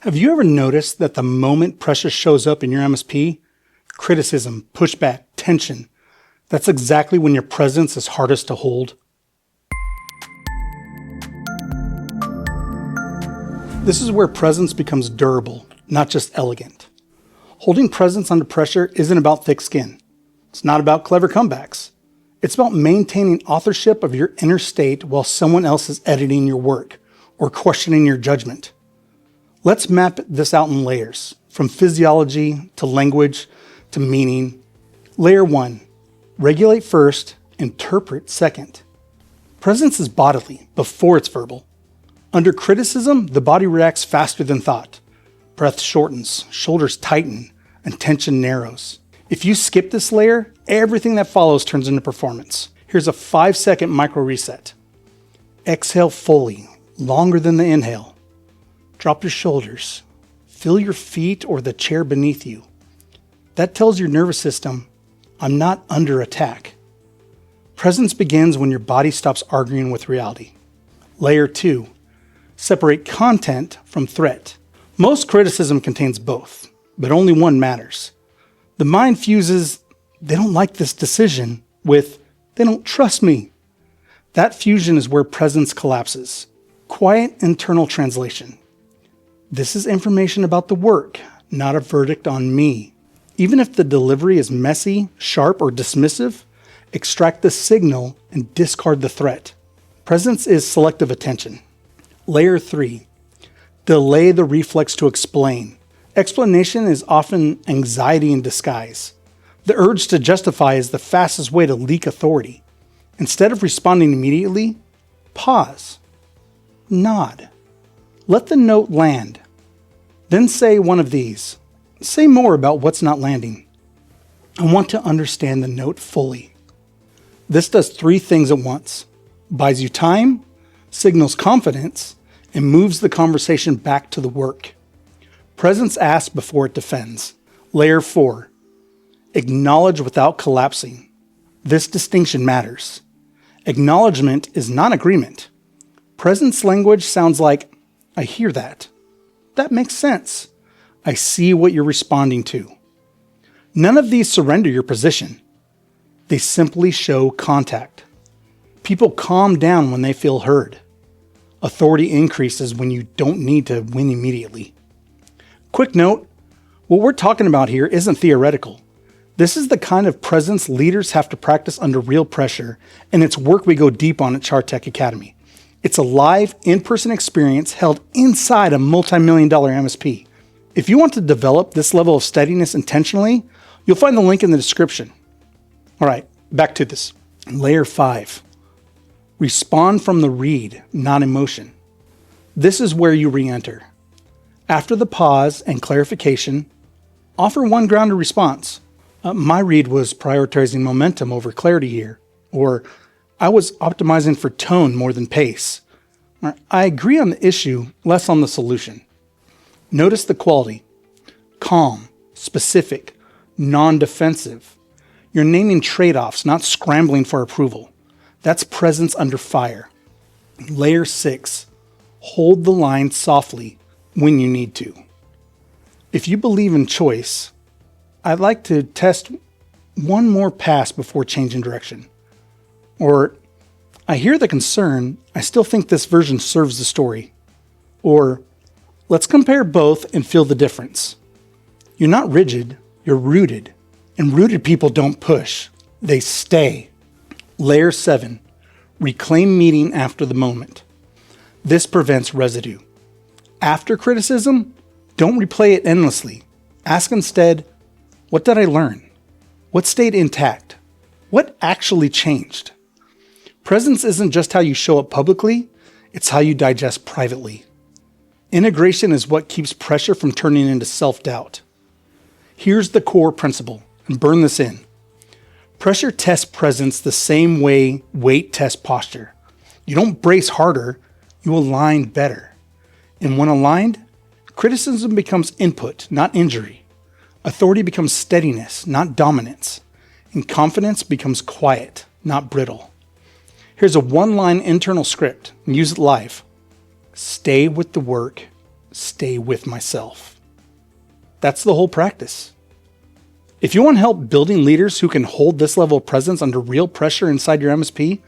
Have you ever noticed that the moment pressure shows up in your MSP, criticism, pushback, tension, that's exactly when your presence is hardest to hold? This is where presence becomes durable, not just elegant. Holding presence under pressure isn't about thick skin. It's not about clever comebacks. It's about maintaining authorship of your inner state while someone else is editing your work or questioning your judgment. Let's map this out in layers, from physiology to language to meaning. Layer 1, regulate first, interpret second. Presence is bodily before it's verbal. Under criticism, the body reacts faster than thought. Breath shortens, shoulders tighten, and tension narrows. If you skip this layer, everything that follows turns into performance. Here's a 5-second micro reset. Exhale fully, longer than the inhale. Drop your shoulders. Feel your feet or the chair beneath you. That tells your nervous system, I'm not under attack. Presence begins when your body stops arguing with reality. Layer 2, separate content from threat. Most criticism contains both, but only one matters. The mind fuses, they don't like this decision, with, they don't trust me. That fusion is where presence collapses. Quiet internal translation. This is information about the work, not a verdict on me. Even if the delivery is messy, sharp, or dismissive, extract the signal and discard the threat. Presence is selective attention. Layer 3, delay the reflex to explain. Explanation is often anxiety in disguise. The urge to justify is the fastest way to leak authority. Instead of responding immediately, pause. Nod. Let the note land. Then say one of these. Say more about what's not landing. I want to understand the note fully. This does 3 things at once. Buys you time, signals confidence, and moves the conversation back to the work. Presence asks before it defends. Layer 4, acknowledge without collapsing. This distinction matters. Acknowledgement is non-agreement. Presence language sounds like, I hear that. That makes sense. I see what you're responding to. None of these surrender your position. They simply show contact. People calm down when they feel heard. Authority increases when you don't need to win immediately. Quick note, what we're talking about here isn't theoretical. This is the kind of presence leaders have to practice under real pressure, and it's work we go deep on at Chartech Academy. It's a live, in-person experience held inside a multi-million-dollar MSP. If you want to develop this level of steadiness intentionally, you'll find the link in the description. All right, back to this. Layer 5, respond from the read, not emotion. This is where you re-enter. After the pause and clarification, offer one grounded response. My read was prioritizing momentum over clarity here, or I was optimizing for tone more than pace. I agree on the issue, less on the solution. Notice the quality. Calm, specific, non-defensive. You're naming trade-offs, not scrambling for approval. That's presence under fire. Layer 6, hold the line softly when you need to. If you believe in choice, I'd like to test one more pass before changing direction. Or, I hear the concern, I still think this version serves the story. Or, let's compare both and feel the difference. You're not rigid, you're rooted. And rooted people don't push, they stay. Layer 7, reclaim meaning after the moment. This prevents residue. After criticism, don't replay it endlessly. Ask instead, what did I learn? What stayed intact? What actually changed? Presence isn't just how you show up publicly, it's how you digest privately. Integration is what keeps pressure from turning into self-doubt. Here's the core principle, and burn this in. Pressure tests presence the same way weight tests posture. You don't brace harder, you align better. And when aligned, criticism becomes input, not injury. Authority becomes steadiness, not dominance. And confidence becomes quiet, not brittle. Here's a one-line internal script, and use it live. Stay with the work, stay with myself. That's the whole practice. If you want help building leaders who can hold this level of presence under real pressure inside your MSP,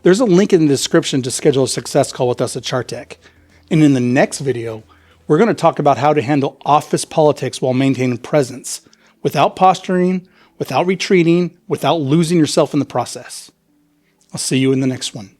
there's a link in the description to schedule a success call with us at Chartech. And in the next video, we're going to talk about how to handle office politics while maintaining presence, without posturing, without retreating, without losing yourself in the process. I'll see you in the next one.